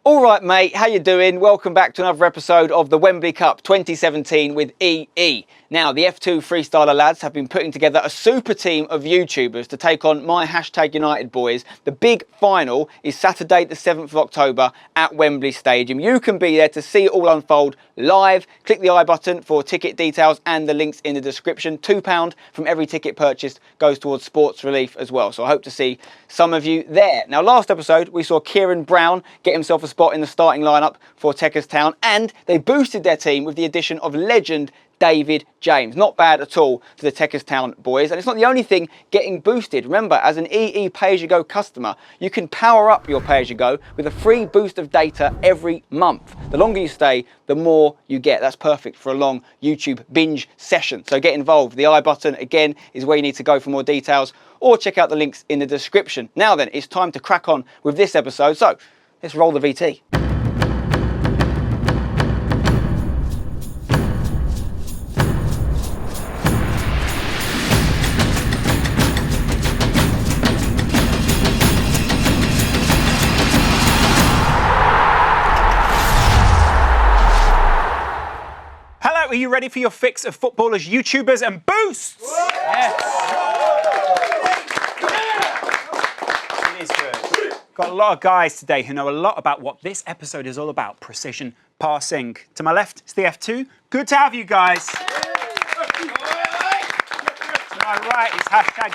All right, mate, how you doing? Welcome back to another episode of the Wembley Cup 2017 with EE. Now, the F2 Freestyler lads have been putting together a super team of YouTubers to take on my #United boys. The big final is Saturday the 7th of October at Wembley Stadium. You can be there to see it all unfold live. Click the I button for ticket details and the links in the description. £2 from every ticket purchased goes towards sports relief as well. So I hope to see some of you there. Now, last episode, we saw Kieran Brown get himself a spot in the starting lineup for Tekkers Town, and they boosted their team with the addition of legend David James. Not bad at all for the Tekkers Town boys. And it's not the only thing getting boosted. Remember, as an EE pay-as-you-go customer, you can power up your pay-as-you-go with a free boost of data every month. The longer you stay, the more you get. That's perfect for a long YouTube binge session. So get involved. The I button, again, is where you need to go for more details, or check out the links in the description. Now then, it's time to crack on with this episode. So let's roll the VT. Are you ready for your fix of footballers, YouTubers and boosts? Yes. It is good. Got a lot of guys today who know a lot about what this episode is all about, precision passing. To my left, it's the F2. Good to have you guys. To my right is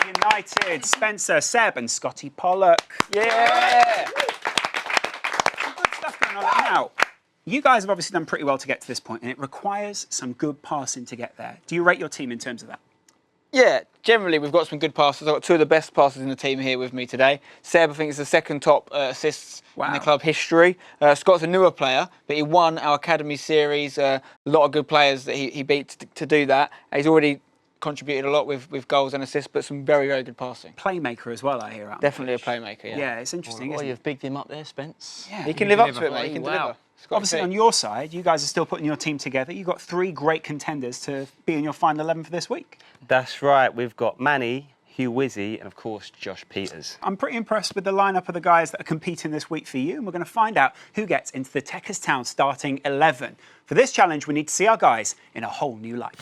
#United, Spencer, Seb and Scotty Pollock. Yeah. Some good stuff going on now. You guys have obviously done pretty well to get to this point, and it requires some good passing to get there. Do you rate your team in terms of that? Yeah, generally we've got some good passers. I've got two of the best passers in the team here with me today. Seb, I think, is the second top assists in the club history. Scott's a newer player, but he won our Academy Series. A lot of good players that he beat to do that. He's already contributed a lot with goals and assists, but some very, very good passing. Playmaker as well, I hear. Definitely a playmaker, yeah. Yeah, it's interesting, isn't it? You've bigged him up there, Spence. Yeah. He can live up to it, mate. He can deliver. Obviously, on your side, you guys are still putting your team together. You've got three great contenders to be in your final 11 for this week. That's right. We've got Manny, Hugh Wizzy, and of course, Josh Pieters. I'm pretty impressed with the lineup of the guys that are competing this week for you, and we're going to find out who gets into the Tekkers Town starting 11. For this challenge, we need to see our guys in a whole new light.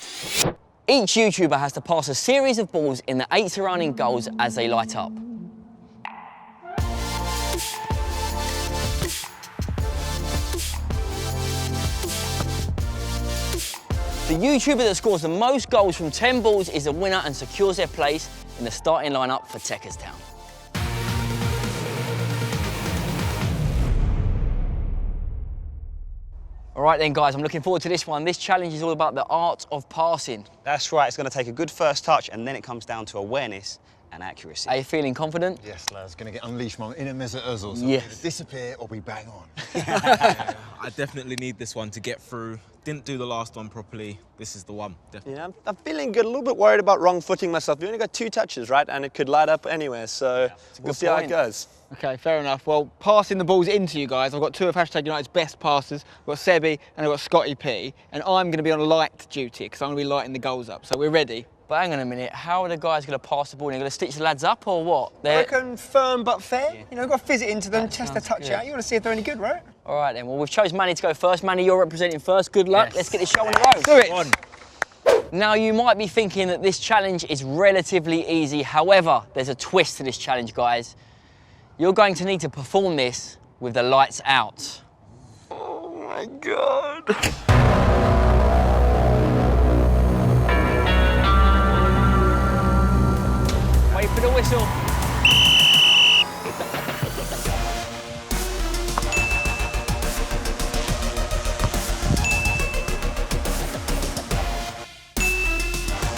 Each YouTuber has to pass a series of balls in the 8 surrounding goals as they light up. The YouTuber that scores the most goals from 10 balls is the winner and secures their place in the starting lineup for Tekkers Town. All right then, guys, I'm looking forward to this one. This challenge is all about the art of passing. That's right, it's going to take a good first touch and then it comes down to awareness and accuracy. Are you feeling confident? Yes, lads, going to get unleashed my inner Mesut Ozil. So yes. either disappear or be bang on. Yeah, I definitely need this one to get through. Didn't do the last one properly. This is the one, definitely. Yeah, I'm feeling good, a little bit worried about wrong footing myself. You only got 2 touches, right? And it could light up anywhere, so we'll see how it goes. Okay, fair enough. Well, passing the balls into you guys, I've got two of #United's best passers. I've got Sebi and I've got Scotty P. And I'm going to be on light duty because I'm going to be lighting the goals up. So we're ready. But hang on a minute, how are the guys going to pass the ball? They're going to stitch the lads up or what? I reckon firm but fair. Yeah. You know, got to fizz it into them, test the touch out. You want to see if they're any good, right? All right then, well, we've chose Manny to go first. Manny, you're representing first. Good luck. Yes. Let's get this show on the road. Do it. Now, you might be thinking that this challenge is relatively easy. However, there's a twist to this challenge, guys. You're going to need to perform this with the lights out. Oh my God. Wait for the whistle.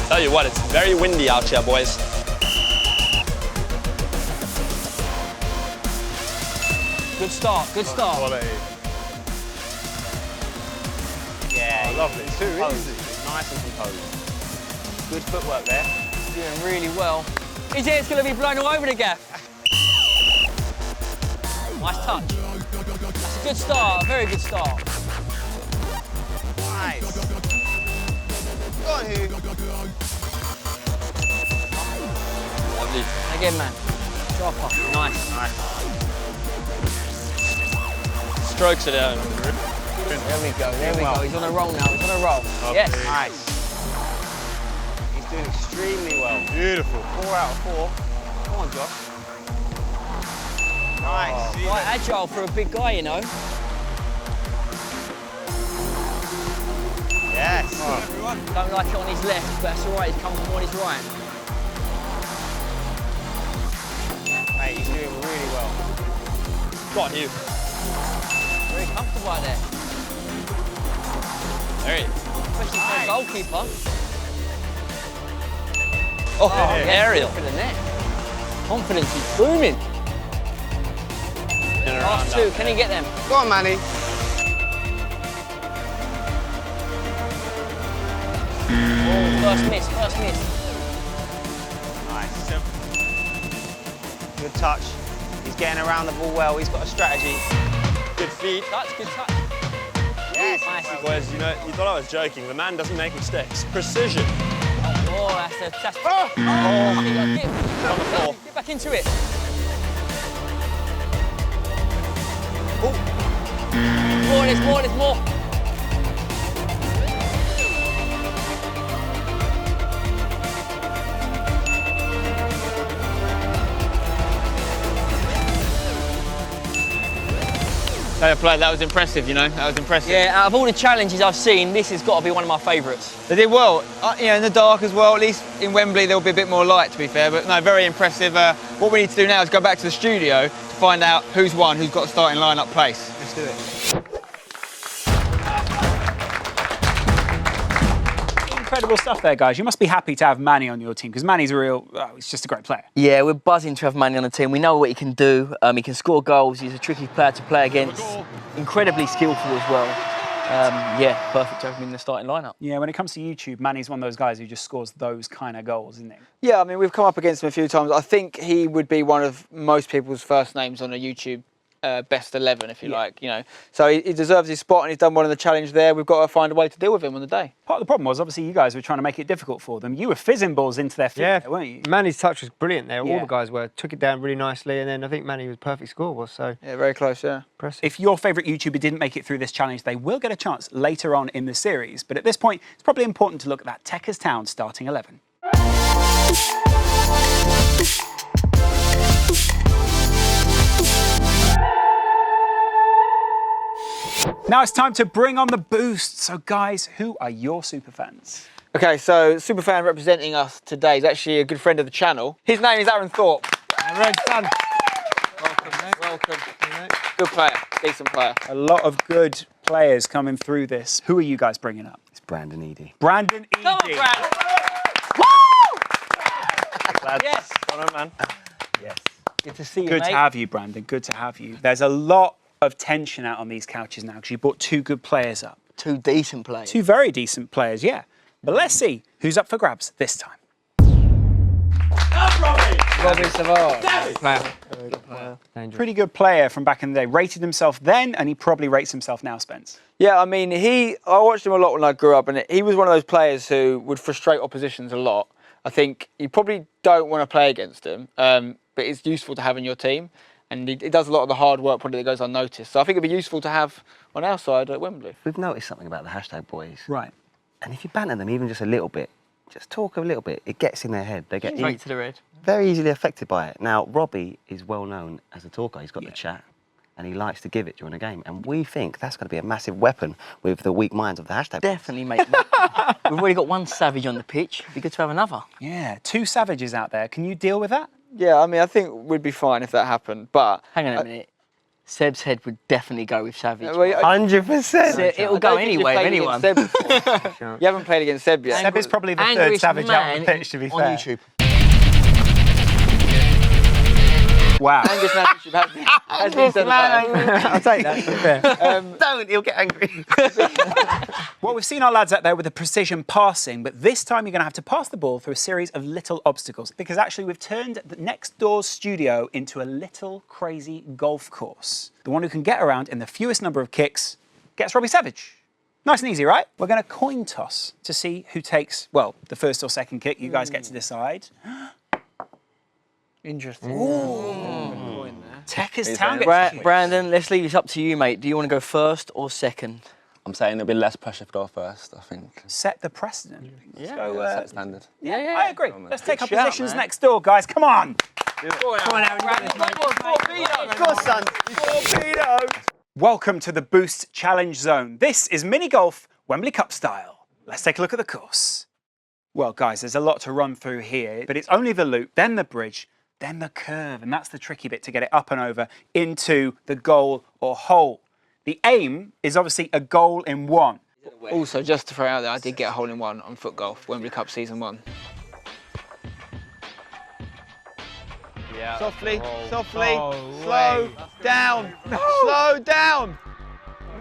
Tell you what, it's very windy out here, boys. Good start, good start. Yeah, Lovely, too easy. Nice and composed. Good footwork there. Doing really well. His ear's going to be blown all over the gaff. Nice touch. That's a good start, a very good start. Nice. Go on, Hugh. Lovely. Again, man. Dropper. Nice. Nice. strokes it out. There we go, there we go. He's on a roll now, he's on a roll. Yes. Nice. He's doing extremely well. Beautiful. 4 out of 4. Come on, Josh. Nice. Quite agile for a big guy, you know. Yes. Don't like it on his left, but that's all right, he's coming from on his right. Mate, he's doing really well. Go on, Hugh. Very comfortable out there. There he is. Especially for a goalkeeper. Oh, aerial. For the net. Confidence is booming. Last two, can he get them? Go on, Manny. Oh, first miss, first miss. Nice. Good touch. He's getting around the ball well. He's got a strategy. Good feet. Touch, good touch. Yes. Nice. Boys, you know, you thought I was joking. The man doesn't make mistakes. Precision. Oh, that's oh! Get back into it. Oh. There's more. Fair play, that was impressive, you know, that was impressive. Yeah, out of all the challenges I've seen, this has got to be one of my favourites. They did well, you know, in the dark as well. At least in Wembley there'll be a bit more light, to be fair, but no, very impressive. What we need to do now is go back to the studio to find out who's won, who's got a starting line-up place. Let's do it. Incredible stuff there, guys. You must be happy to have Manny on your team, because Manny's he's just a great player. Yeah, we're buzzing to have Manny on the team. We know what he can do. He can score goals. He's a tricky player to play against. Incredibly skillful as well. Yeah, perfect to have him in the starting lineup. Yeah, when it comes to YouTube, Manny's one of those guys who just scores those kind of goals, isn't he? Yeah, I mean, we've come up against him a few times. I think he would be one of most people's first names on a YouTube best 11, if you like, you know. So he deserves his spot and he's done well in the challenge there. We've got to find a way to deal with him on the day. Part of the problem was, obviously, you guys were trying to make it difficult for them. You were fizzing balls into their feet, there, weren't you? Manny's touch was brilliant there. Yeah. All the guys were. Took it down really nicely, and then I think Manny was perfect score was so. Yeah, very close, yeah. Impressive. If your favourite YouTuber didn't make it through this challenge, they will get a chance later on in the series. But at this point, it's probably important to look at that Tekkers Town starting 11. Now it's time to bring on the boost. So guys, who are your super fans? Okay, so superfan representing us today is actually a good friend of the channel. His name is Aaron Thorpe. Aaron, son. Welcome. Good player, decent player. A lot of good players coming through this. Who are you guys bringing up? It's Brandon Eady. Brandon Eady. Come on, Brad. Lads, Yes. well done, man. Yes. Good to see you, Good mate. to have you, Brandon. Good to have you. There's a lot of tension out on these couches now because you brought two good players up. Two decent players. Two very decent players, yeah. But let's see who's up for grabs this time. Robbie Savard. Pretty good player from back in the day. Rated himself then, and he probably rates himself now, Spence. Yeah, I mean, I watched him a lot when I grew up, and he was one of those players who would frustrate oppositions a lot. I think you probably don't want to play against him, but it's useful to have in your team. And he does a lot of the hard work probably that goes unnoticed. So I think it'd be useful to have on our side at Wembley. We've noticed something about the hashtag boys. Right. And if you banter them even just a little bit, just talk a little bit, it gets in their head. They get Straight to the red. very easily affected by it. Now, Robbie is well known as a talker. He's got the chat and he likes to give it during a game. And we think that's going to be a massive weapon with the weak minds of the hashtag boys. Definitely, mate. We've already got one savage on the pitch. It'd be good to have another. Yeah, two savages out there. Can you deal with that? Yeah, I mean, I think we'd be fine if that happened, but... Hang on a minute. Seb's head would definitely go with Savage. Well, 100%. It'll go anyway with anyone. You haven't played against Seb yet. Seb is probably the third savage out on the pitch, to be fair. On YouTube. Wow. Angus Manship has been said about him. I'll take that. Don't, he'll get angry. Well, we've seen our lads out there with the precision passing, but this time you're going to have to pass the ball through a series of little obstacles, because actually we've turned the next door's studio into a little crazy golf course. The one who can get around in the fewest number of kicks gets Robbie Savage. Nice and easy, right? We're going to coin toss to see who takes, well, the first or second kick. You guys get to decide. Interesting. Tekkers Town gets the Brandon, let's leave this up to you, mate. Do you want to go first or second? I'm saying there'll be less pressure to go first, I think. set the precedent. Yeah. So, Set standard. yeah, I agree. Let's take our shout, positions man. next door, guys. Come on. Come on, Aaron. Of course, son. Welcome to the Boost Challenge Zone. This is mini golf, Wembley Cup style. Let's take a look at the course. Well, guys, there's a lot to run through here, but it's only the loop, then the bridge, then the curve, and that's the tricky bit to get it up and over into the goal or hole. The aim is obviously a goal in one. Also, just to throw out there, I did get a hole in one on foot golf, Wembley Cup season 1. Softly, softly, slow down, slow down.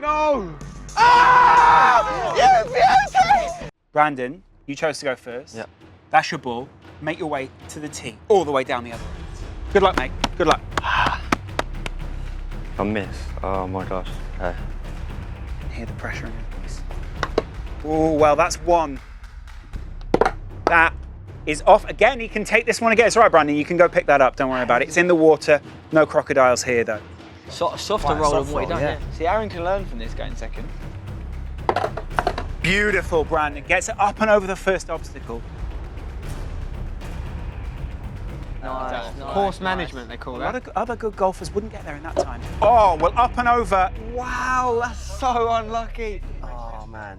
No! Ah! Yes, Brandon, you chose to go first. Yep. That's your ball. Make your way to the tee, all the way down the other end. Good luck, mate. Good luck. I miss. Oh my gosh. Okay. Hear the pressure in your voice. Oh, well, that's one. That is off. Again, he can take this one again. It's all right, Brandon. You can go pick that up. Don't worry about it. It's in the water. No crocodiles here, though. Softer roll than what he done. yeah. See, Aaron can learn from this going second. Beautiful, Brandon. Gets it up and over the first obstacle. Nice, Course management, they call A that. lot of other good golfers wouldn't get there in that time. Oh, well, up and over. Wow, that's so unlucky. Oh, man.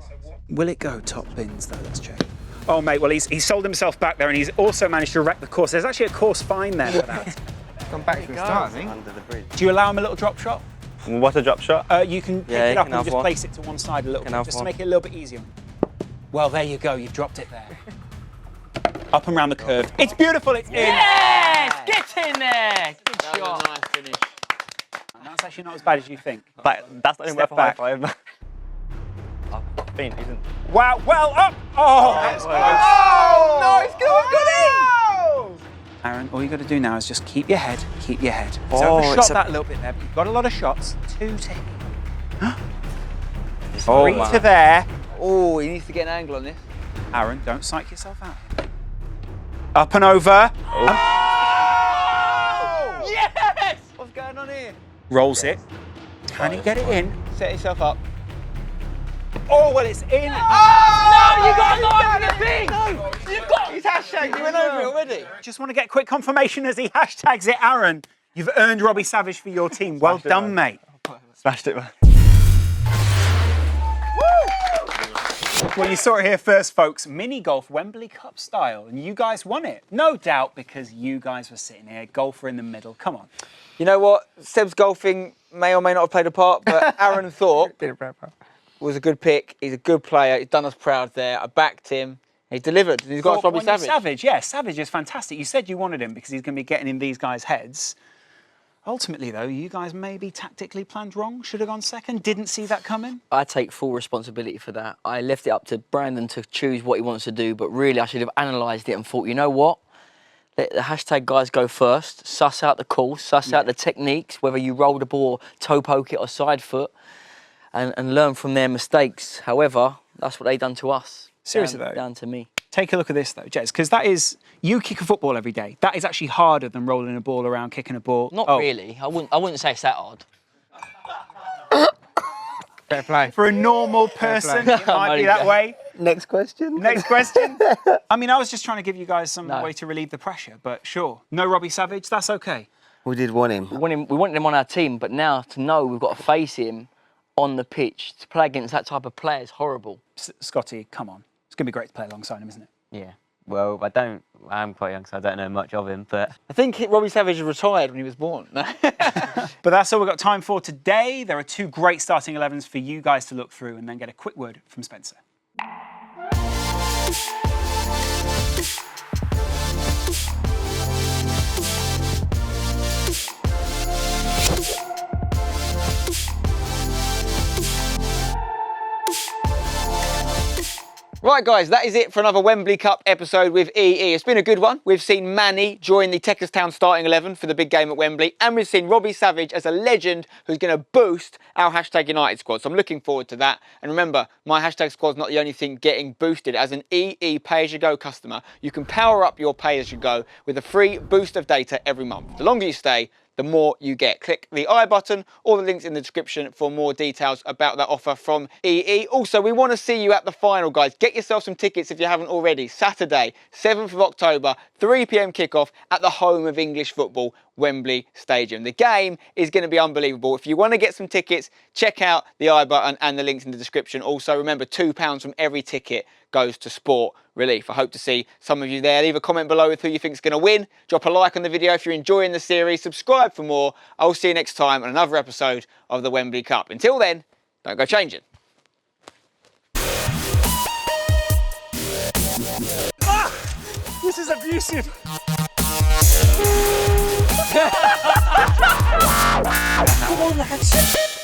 Will it go top bins, though? Let's check. Oh, mate, well, he's sold himself back there, and he's also managed to wreck the course. There's actually a course fine there for that. Gone back to the start, I think. Under the bridge. Do you allow him a little drop shot? What's a drop shot? You can pick Yeah, it you up can and have just one. place it to one side a little Can bit, have just to one. make it a little bit easier. Well, there you go. You've dropped it there. Up and round the curve. It's beautiful. It's in. Yes! Get in there! Good shot. Nice finish. And that's actually not as bad as you think. That's the only Step way for high back. five. Isn't. Wow, well up. Oh, that's close. Oh, no, it's good. Aaron, all you got to do now is just keep your head, keep your head. He's overshot that a little bit there, but you've got a lot of shots. 2 to Three to there. Oh, he needs to get an angle on this. Aaron, don't psych yourself out. Up and over. Yes! What's going on here? Rolls it. Can he get it in? Set yourself up. Oh, well, it's in. No, you got to go over the thing! No, you've got. He's hashtagged. You went over it already. Just want to get quick confirmation as he hashtags it, Aaron. You've earned Robbie Savage for your team. Well done, mate. Smashed it, man. Well, you saw it here first, folks. Mini golf, Wembley Cup style, and you guys won it. No doubt because you guys were sitting here, golfer in the middle. Come on. You know what? Seb's golfing may or may not have played a part, but Aaron Thorpe was a good pick. He's a good player. He's done us proud there. I backed him. He delivered. And he's got us Robbie Savage. Savage, yeah, Savage is fantastic. You said you wanted him because he's going to be getting in these guys' heads. Ultimately, though, you guys maybe tactically planned wrong. Should have gone second. Didn't see that coming. I take full responsibility for that. I left it up to Brandon to choose what he wants to do, but really I should have analysed it and thought, you know what? Let the hashtag guys go first, suss out the course, suss out the techniques, whether you roll the ball, toe poke it or side foot, and learn from their mistakes. However, that's what they done to us. Seriously, though. Down to me. Take a look at this, though, Jez, because that is, you kick a football every day. That is actually harder than rolling a ball around, kicking a ball. Not really. I wouldn't say it's that hard. Fair play. For a normal person, it might be that way. Next question. Next question. I mean, I was just trying to give you guys some way to relieve the pressure, but sure. No Robbie Savage, that's okay. We did want him. We wanted him on our team, but now to know we've got to face him on the pitch, to play against that type of player is horrible. Scotty, come on. It's going to be great to play alongside him, isn't it? Yeah. Well, I'm quite young, so I don't know much of him, but... I think Robbie Savage retired when he was born. But that's all we've got time for today. There are 2 great starting 11s for you guys to look through and then get a quick word from Spencer. Right, guys, that is it for another Wembley Cup episode with EE. It's been a good one. We've seen Manny join the Tekkers Town starting 11 for the big game at Wembley, and we've seen Robbie Savage as a legend who's going to boost our hashtag United squad. So I'm looking forward to that. And remember, my hashtag squad's not the only thing getting boosted. As an EE pay-as-you-go customer, you can power up your pay-as-you-go with a free boost of data every month. The longer you stay, the more you get. Click the I button or the links in the description for more details about that offer from EE. Also, we want to see you at the final, guys. Get yourself some tickets if you haven't already. Saturday, 7th of October, 3 p.m. kickoff at the home of English football, Wembley Stadium. The game is going to be unbelievable. If you want to get some tickets, check out the I button and the links in the description. Also, remember, £2 from every ticket goes to Sport Relief. I hope to see some of you there. Leave a comment below with who you think is going to win. Drop a like on the video if you're enjoying the series. Subscribe for more. I'll see you next time on another episode of the Wembley Cup. Until then, don't go changing. This is abusive. Come on, lads.